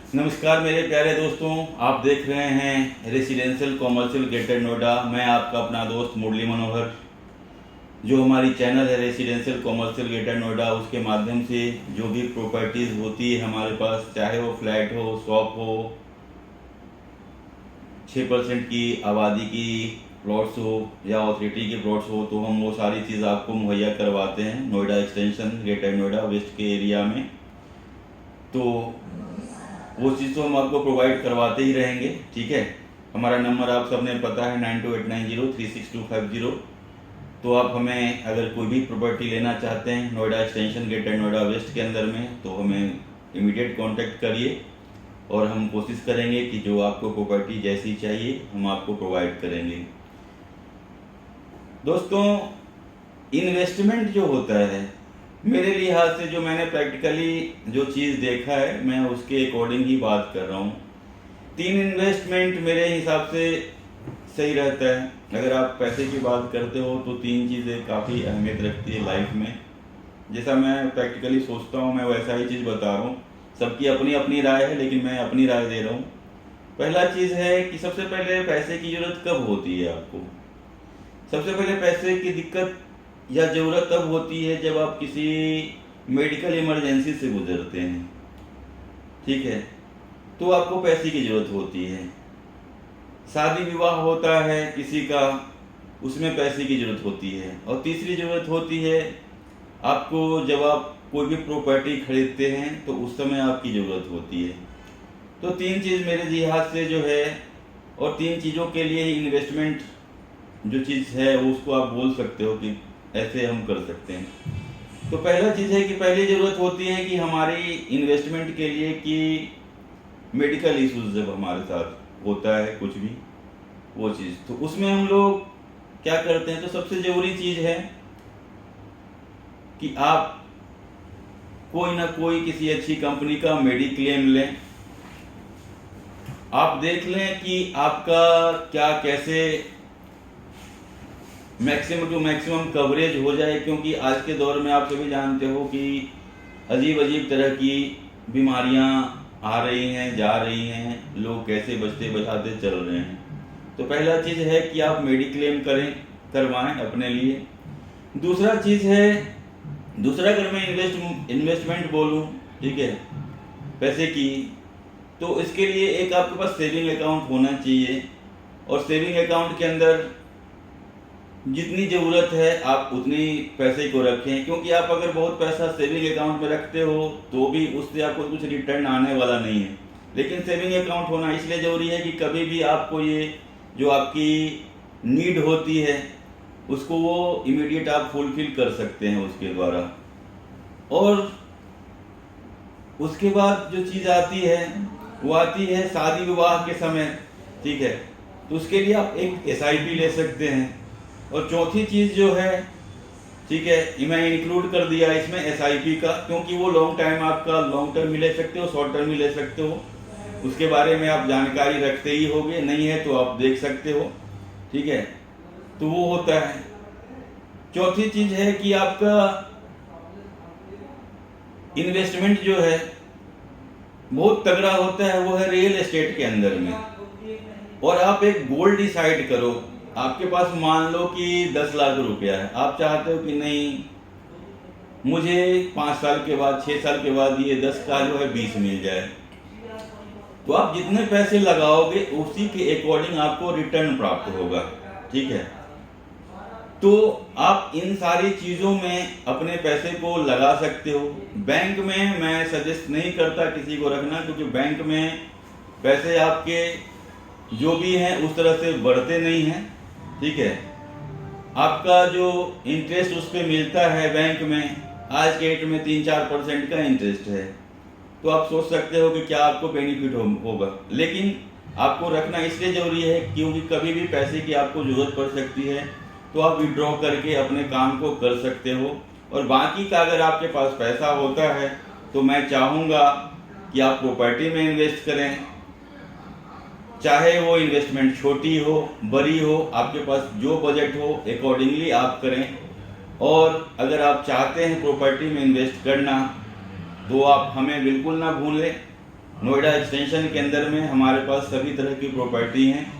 नमस्कार मेरे प्यारे दोस्तों, आप देख रहे हैं रेसिडेंशियल कॉमर्शियल ग्रेटर नोएडा। मैं आपका अपना दोस्त मुरली मनोहर। जो हमारी चैनल है रेसिडेंशियल कॉमर्शियल ग्रेटर नोएडा, उसके माध्यम से जो भी प्रॉपर्टीज़ होती है हमारे पास, चाहे वो फ्लैट हो, शॉप हो, 6% की आबादी की प्लॉट्स हो या ऑथोरिटी के प्लॉट्स हो, तो हम वो सारी चीज़ आपको मुहैया करवाते हैं Noida extension greater Noida west के एरिया में। तो वो चीज़ तो हम आपको प्रोवाइड करवाते ही रहेंगे, ठीक है। हमारा नंबर आप सबने पता है 9289036250। तो आप हमें अगर कोई भी प्रॉपर्टी लेना चाहते हैं Noida extension greater Noida west के अंदर में, तो हमें इमीडिएट कांटेक्ट करिए और हम कोशिश करेंगे कि जो आपको प्रॉपर्टी जैसी चाहिए हम आपको प्रोवाइड करेंगे। दोस्तों, इन्वेस्टमेंट जो होता है, मेरे लिहाज से जो मैंने प्रैक्टिकली जो चीज़ देखा है मैं उसके अकॉर्डिंग ही बात कर रहा हूँ। 3 इन्वेस्टमेंट मेरे हिसाब से सही रहता है। अगर आप पैसे की बात करते हो तो 3 चीज़ें काफ़ी अहमियत रखती है लाइफ में। जैसा मैं प्रैक्टिकली सोचता हूँ मैं वैसा ही चीज़ बता रहा हूँ। सबकी अपनी अपनी राय है, लेकिन मैं अपनी राय दे रहा हूँ। पहला चीज़ है कि सबसे पहले पैसे की ज़रूरत कब होती है आपको। सबसे पहले पैसे की दिक्कत या ज़रूरत तब होती है जब आप किसी मेडिकल इमरजेंसी से गुजरते हैं, ठीक है, तो आपको पैसे की ज़रूरत होती है। शादी विवाह होता है किसी का, उसमें पैसे की ज़रूरत होती है। और तीसरी ज़रूरत होती है आपको जब आप कोई भी प्रॉपर्टी खरीदते हैं तो उस समय आपकी ज़रूरत होती है। तो 3 चीज़ मेरे लिहाज से जो है, और 3 चीज़ों के लिए ही इन्वेस्टमेंट जो चीज़ है उसको आप बोल सकते हो कि ऐसे हम कर सकते हैं। तो पहला चीज़ है कि पहली ज़रूरत होती है कि हमारी इन्वेस्टमेंट के लिए कि मेडिकल इश्यूज जब हमारे साथ होता है कुछ भी वो चीज़, तो उसमें हम लोग क्या करते हैं। तो सबसे ज़रूरी चीज़ है कि आप कोई ना कोई किसी अच्छी कंपनी का मेडिक्लेम लें। आप देख लें कि आपका क्या कैसे मैक्सिमम टू मैक्सिमम कवरेज हो जाए, क्योंकि आज के दौर में आप सभी जानते हो कि अजीब अजीब तरह की बीमारियां आ रही हैं, जा रही हैं, लोग कैसे बचते बचाते चल रहे हैं। तो पहला चीज़ है कि आप मेडिक्लेम करवाएं अपने लिए। दूसरा चीज़ है, दूसरा अगर मैं इन्वेस्टमेंट बोलूं, ठीक है, पैसे की, तो इसके लिए एक आपके पास सेविंग अकाउंट होना चाहिए। और सेविंग अकाउंट के अंदर जितनी ज़रूरत है आप उतनी पैसे को रखें, क्योंकि आप अगर बहुत पैसा सेविंग अकाउंट में रखते हो तो भी उससे आपको कुछ रिटर्न आने वाला नहीं है। लेकिन सेविंग अकाउंट होना इसलिए ज़रूरी है कि कभी भी आपको ये जो आपकी नीड होती है उसको वो इमीडिएट आप फुलफिल कर सकते हैं उसके द्वारा। और उसके बाद जो चीज़ आती है वो आती है शादी विवाह के समय, ठीक है, तो उसके लिए आप एक SIP ले सकते हैं। और चौथी चीज़ जो है, ठीक है, मैं इंक्लूड कर दिया इसमें SIP का, क्योंकि वो लॉन्ग टाइम आपका लॉन्ग टर्म भी ले सकते हो, शॉर्ट टर्म भी ले सकते हो। उसके बारे में आप जानकारी रखते ही होगे, नहीं है तो आप देख सकते हो, ठीक है। तो वो होता है। चौथी चीज़ है कि आपका इन्वेस्टमेंट जो है बहुत तगड़ा होता है, वो है रियल एस्टेट के अंदर में। और आप एक गोल डिसाइड करो। आपके पास मान लो कि 10 लाख रुपया है, आप चाहते हो कि नहीं मुझे 5 साल के बाद 6 साल के बाद ये 10 का जो है 20 मिल जाए, तो आप जितने पैसे लगाओगे उसी के अकॉर्डिंग आपको रिटर्न प्राप्त होगा, ठीक है। तो आप इन सारी चीज़ों में अपने पैसे को लगा सकते हो। बैंक में मैं सजेस्ट नहीं करता किसी को रखना, क्योंकि बैंक में पैसे आपके जो भी हैं उस तरह से बढ़ते नहीं हैं, ठीक है। आपका जो इंटरेस्ट उस पर मिलता है बैंक में, आज के डेट में 3-4% का इंटरेस्ट है, तो आप सोच सकते हो कि क्या आपको बेनिफिट होगा। लेकिन आपको रखना इसलिए ज़रूरी है क्योंकि कभी भी पैसे की आपको ज़रूरत पड़ सकती है, तो आप विड्रॉ करके अपने काम को कर सकते हो। और बाकी का अगर आपके पास पैसा होता है तो मैं चाहूँगा कि आप प्रॉपर्टी में इन्वेस्ट करें, चाहे वो इन्वेस्टमेंट छोटी हो बड़ी हो, आपके पास जो बजट हो अकॉर्डिंगली आप करें। और अगर आप चाहते हैं प्रॉपर्टी में इन्वेस्ट करना तो आप हमें बिल्कुल ना भूलें। नोएडा एक्सटेंशन के अंदर में हमारे पास सभी तरह की प्रॉपर्टी हैं।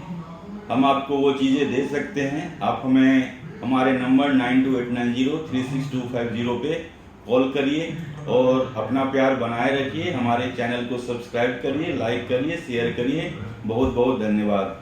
हम आपको वो चीज़ें दे सकते हैं। आप हमें हमारे नंबर 9289036250 पे कॉल करिए और अपना प्यार बनाए रखिए। हमारे चैनल को सब्सक्राइब करिए, लाइक करिए, शेयर करिए। बहुत बहुत धन्यवाद।